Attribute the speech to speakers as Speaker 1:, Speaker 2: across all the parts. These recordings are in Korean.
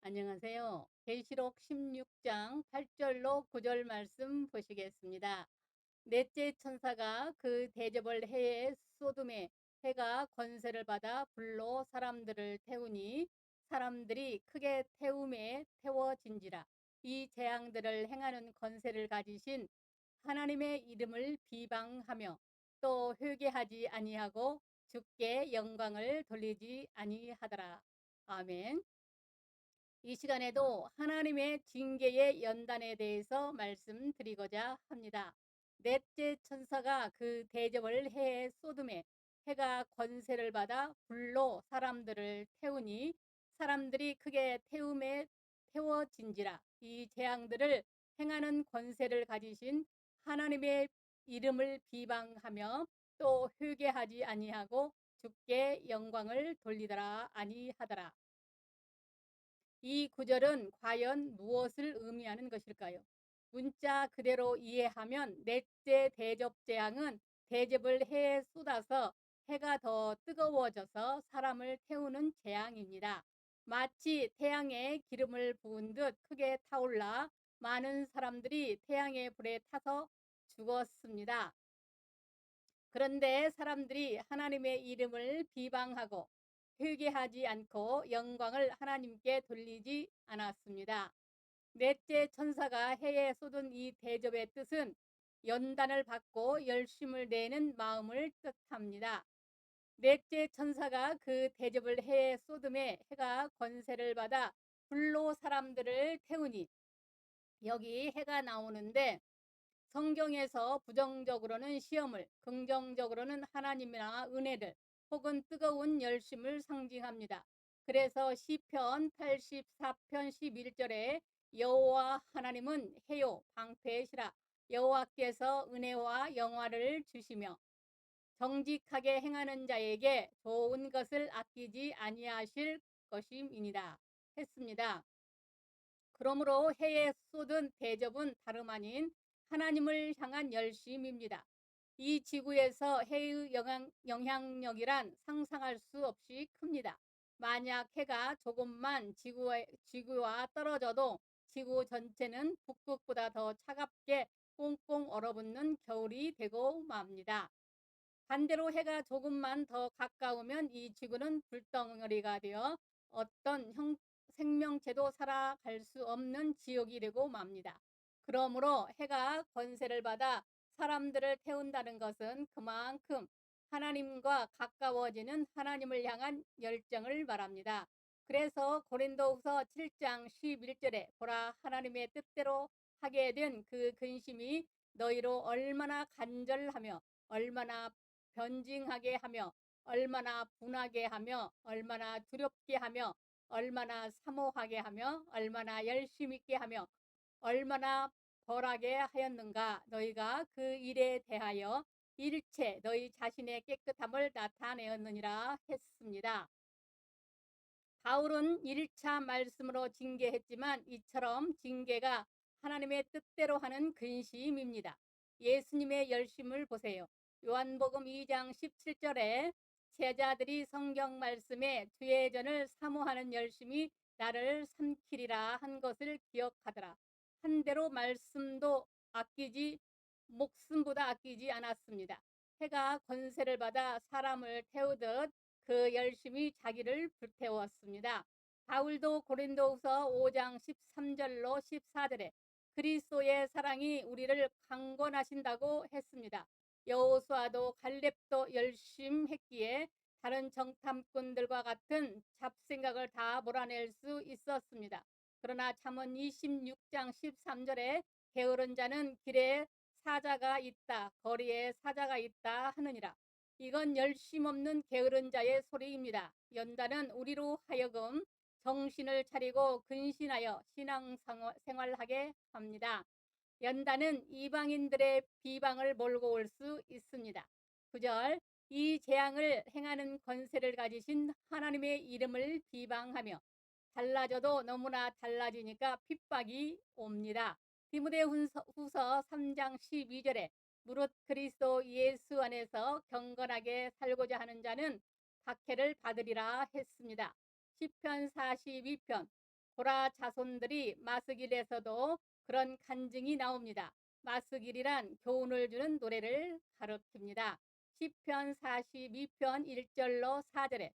Speaker 1: 안녕하세요. 계시록 16장 8절로 9절 말씀 보시겠습니다. 넷째 천사가 그 대접을 해에 소돔에 해가 권세를 받아 불로 사람들을 태우니 사람들이 크게 태움에 태워진지라. 이 재앙들을 행하는 권세를 가지신 하나님의 이름을 비방하며 또 회개하지 아니하고 주께 영광을 돌리지 아니하더라. 아멘. 이 시간에도 하나님의 징계의 연단에 대해서 말씀드리고자 합니다. 넷째 천사가 그 대접을 해에 소돔에 해가 권세를 받아 불로 사람들을 태우니 사람들이 크게 태움에 태워진지라. 이 재앙들을 행하는 권세를 가지신 하나님의 이름을 비방하며 또 회개하지 아니하고 주께 영광을 돌리더라 아니하더라. 이 구절은 과연 무엇을 의미하는 것일까요? 문자 그대로 이해하면 넷째 대접 재앙은 대접을 해에 쏟아서 해가 더 뜨거워져서 사람을 태우는 재앙입니다. 마치 태양에 기름을 부은 듯 크게 타올라 많은 사람들이 태양의 불에 타서 죽었습니다. 그런데 사람들이 하나님의 이름을 비방하고 회개하지 않고 영광을 하나님께 돌리지 않았습니다. 넷째 천사가 해에 쏟은 이 대접의 뜻은 연단을 받고 열심을 내는 마음을 뜻합니다. 넷째 천사가 그 대접을 해에 쏟음에 해가 권세를 받아 불로 사람들을 태우니 여기 해가 나오는데 성경에서 부정적으로는 시험을, 긍정적으로는 하나님이나 은혜를 혹은 뜨거운 열심을 상징합니다. 그래서 시편 84편 11절에 여호와 하나님은 해요 방패시라 여호와께서 은혜와 영화를 주시며 정직하게 행하는 자에게 좋은 것을 아끼지 아니하실 것임이니라 했습니다. 그러므로 해에 쏟은 대접은 다름 아닌 하나님을 향한 열심입니다. 이 지구에서 해의 영향력이란 상상할 수 없이 큽니다. 만약 해가 조금만 지구와 떨어져도 지구 전체는 북극보다 더 차갑게 꽁꽁 얼어붙는 겨울이 되고 맙니다. 반대로 해가 조금만 더 가까우면 이 지구는 불덩어리가 되어 어떤 생명체도 살아갈 수 없는 지옥이 되고 맙니다. 그러므로 해가 권세를 받아 사람들을 태운다는 것은 그만큼 하나님과 가까워지는 하나님을 향한 열정을 말합니다. 그래서 고린도후서 7장 11절에 보라 하나님의 뜻대로 하게 된 그 근심이 너희로 얼마나 간절하며 얼마나 변증하게 하며 얼마나 분하게 하며 얼마나 두렵게 하며 얼마나 사모하게 하며 얼마나 열심 있게 하며 얼마나 벌하게 하였는가. 너희가 그 일에 대하여 일체 너희 자신의 깨끗함을 나타내었느니라 했습니다. 바울은 1차 말씀으로 징계했지만 이처럼 징계가 하나님의 뜻대로 하는 근심입니다. 예수님의 열심을 보세요. 요한복음 2장 17절에 제자들이 성경 말씀에 주의 전을 사모하는 열심이 나를 삼키리라 한 것을 기억하더라. 한 대로 말씀도 목숨보다 아끼지 않았습니다. 해가 권세를 받아 사람을 태우듯 그 열심히 자기를 불태웠습니다. 바울도 고린도후서 5장 13절로 14절에 그리스도의 사랑이 우리를 강권하신다고 했습니다. 여호수아도 갈렙도 열심했기에 다른 정탐꾼들과 같은 잡생각을 다 몰아낼 수 있었습니다. 그러나 잠언 26장 13절에 게으른 자는 길에 사자가 있다, 거리에 사자가 있다 하느니라. 이건 열심 없는 게으른 자의 소리입니다. 연단은 우리로 하여금 정신을 차리고 근신하여 신앙생활하게 합니다. 연단은 이방인들의 비방을 몰고 올 수 있습니다. 9절 이 재앙을 행하는 권세를 가지신 하나님의 이름을 비방하며 달라져도 너무나 달라지니까 핍박이 옵니다. 디모데후서 3장 12절에 무릇 그리스도 예수 안에서 경건하게 살고자 하는 자는 박해를 받으리라 했습니다. 시편 42편 고라 자손들이 마스길에서도 그런 간증이 나옵니다. 마스길이란 교훈을 주는 노래를 가리킵니다. 시편 42편 1절로 4절에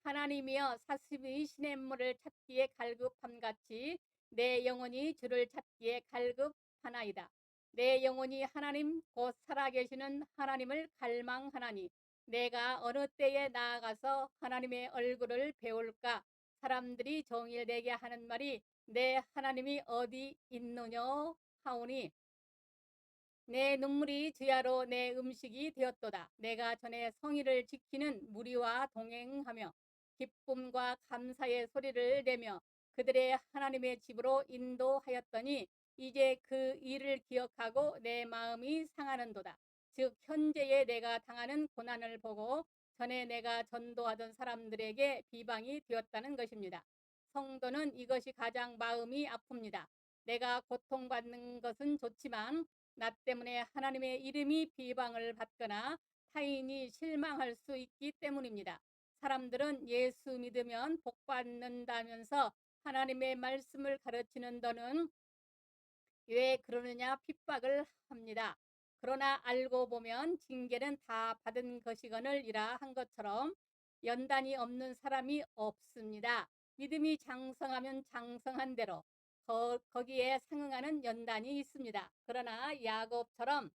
Speaker 1: 하나님이여 사슴이 시냇물을 찾기에 갈급함같이 내 영혼이 주를 찾기에 갈급하나이다. 내 영혼이 하나님 곧 살아계시는 하나님을 갈망하나니 내가 어느 때에 나아가서 하나님의 얼굴을 배울까. 사람들이 종일되게 하는 말이 내 하나님이 어디 있느냐 하오니 내 눈물이 주야로 내 음식이 되었도다. 내가 전에 성의를 지키는 무리와 동행하며 기쁨과 감사의 소리를 내며 그들의 하나님의 집으로 인도하였더니 이제 그 일을 기억하고 내 마음이 상하는도다. 즉 현재에 내가 당하는 고난을 보고 전에 내가 전도하던 사람들에게 비방이 되었다는 것입니다. 성도는 이것이 가장 마음이 아픕니다. 내가 고통받는 것은 좋지만 나 때문에 하나님의 이름이 비방을 받거나 타인이 실망할 수 있기 때문입니다. 사람들은 예수 믿으면 복 받는다면서 하나님의 말씀을 가르치는 너는 왜 그러느냐 핍박을 합니다. 그러나 알고 보면 징계는 다 받은 것이거늘이라 한 것처럼 연단이 없는 사람이 없습니다. 믿음이 장성하면 장성한 대로 거기에 상응하는 연단이 있습니다. 그러나 야곱처럼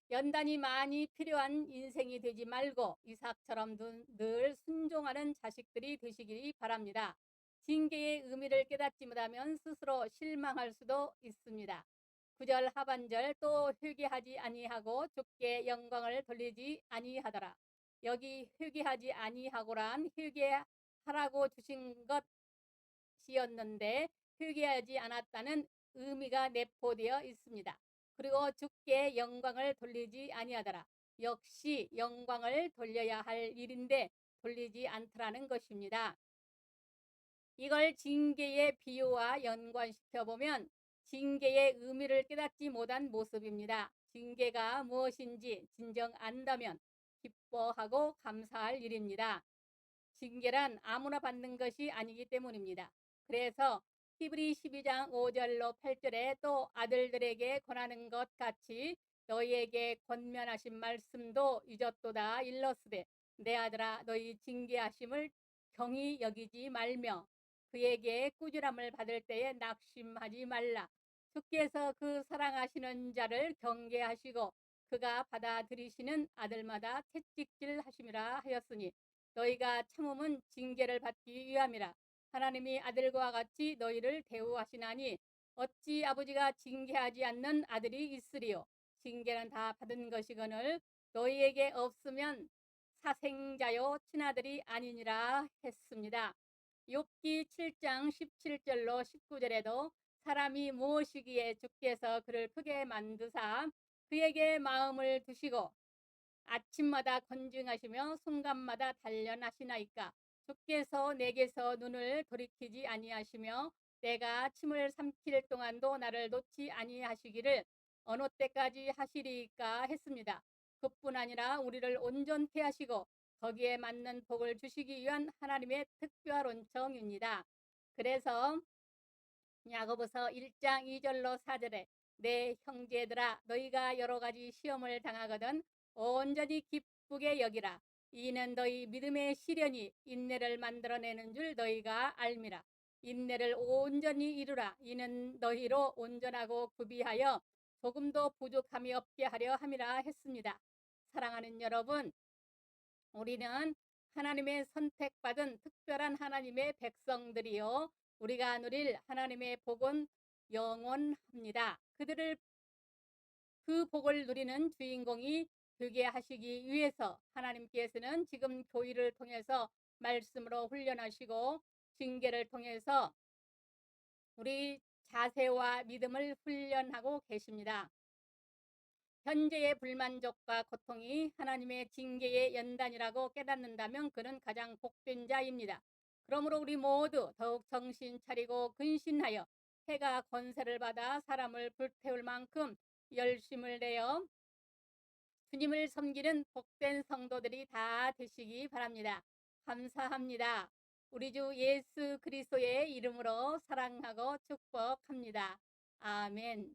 Speaker 1: 연단이 많이 필요한 인생이 되지 말고 이삭처럼 늘 순종하는 자식들이 되시기 바랍니다. 징계의 의미를 깨닫지 못하면 스스로 실망할 수도 있습니다. 9절 하반절 또 회개하지 아니하고 주께 영광을 돌리지 아니하더라. 여기 회개하지 아니하고란 회개하라고 주신 것이었는데 회개하지 않았다는 의미가 내포되어 있습니다. 그리고 주께 영광을 돌리지 아니하더라. 역시 영광을 돌려야 할 일인데 돌리지 않더라는 것입니다. 이걸 징계의 비유와 연관시켜 보면 징계의 의미를 깨닫지 못한 모습입니다. 징계가 무엇인지 진정 안다면 기뻐하고 감사할 일입니다. 징계란 아무나 받는 것이 아니기 때문입니다. 그래서 히브리 12장 5절로 8절에 또 아들들에게 권하는 것 같이 너희에게 권면하신 말씀도 잊었도다 일러스되 내 아들아 너희 징계하심을 경히 여기지 말며 그에게 꾸지람을 받을 때에 낙심하지 말라. 주께서 그 사랑하시는 자를 경계하시고 그가 받아들이시는 아들마다 채찍질 하심이라 하였으니 너희가 참음은 징계를 받기 위함이라. 하나님이 아들과 같이 너희를 대우하시나니 어찌 아버지가 징계하지 않는 아들이 있으리요. 징계는 다 받은 것이거늘 너희에게 없으면 사생자요 친아들이 아니니라 했습니다. 욥기 7장 17절로 19절에도 사람이 무엇이기에 주께서 그를 크게 만드사 그에게 마음을 두시고 아침마다 건증하시며 순간마다 단련하시나이까. 주께서 내게서 눈을 돌이키지 아니하시며 내가 침을 삼킬 동안도 나를 놓지 아니하시기를 어느 때까지 하시리까 했습니다. 그뿐 아니라 우리를 온전케 하시고 거기에 맞는 복을 주시기 위한 하나님의 특별한 정입니다. 그래서 야고보서 1장 2절로 4절에 내 형제들아 너희가 여러 가지 시험을 당하거든 온전히 기쁘게 여기라. 이는 너희 믿음의 시련이 인내를 만들어내는 줄 너희가 알미라. 인내를 온전히 이루라. 이는 너희로 온전하고 구비하여 조금도 부족함이 없게 하려 함이라 했습니다. 사랑하는 여러분, 우리는 하나님의 선택받은 특별한 하나님의 백성들이요. 우리가 누릴 하나님의 복은 영원합니다. 그 복을 누리는 주인공이 되게 하시기 위해서 하나님께서는 지금 교회를 통해서 말씀으로 훈련하시고 징계를 통해서 우리 자세와 믿음을 훈련하고 계십니다. 현재의 불만족과 고통이 하나님의 징계의 연단이라고 깨닫는다면 그는 가장 복된 자입니다. 그러므로 우리 모두 더욱 정신 차리고 근신하여 해가 권세를 받아 사람을 불태울 만큼 열심을 내어 주님을 섬기는 복된 성도들이 다 되시기 바랍니다. 감사합니다. 우리 주 예수 그리스도의 이름으로 사랑하고 축복합니다. 아멘.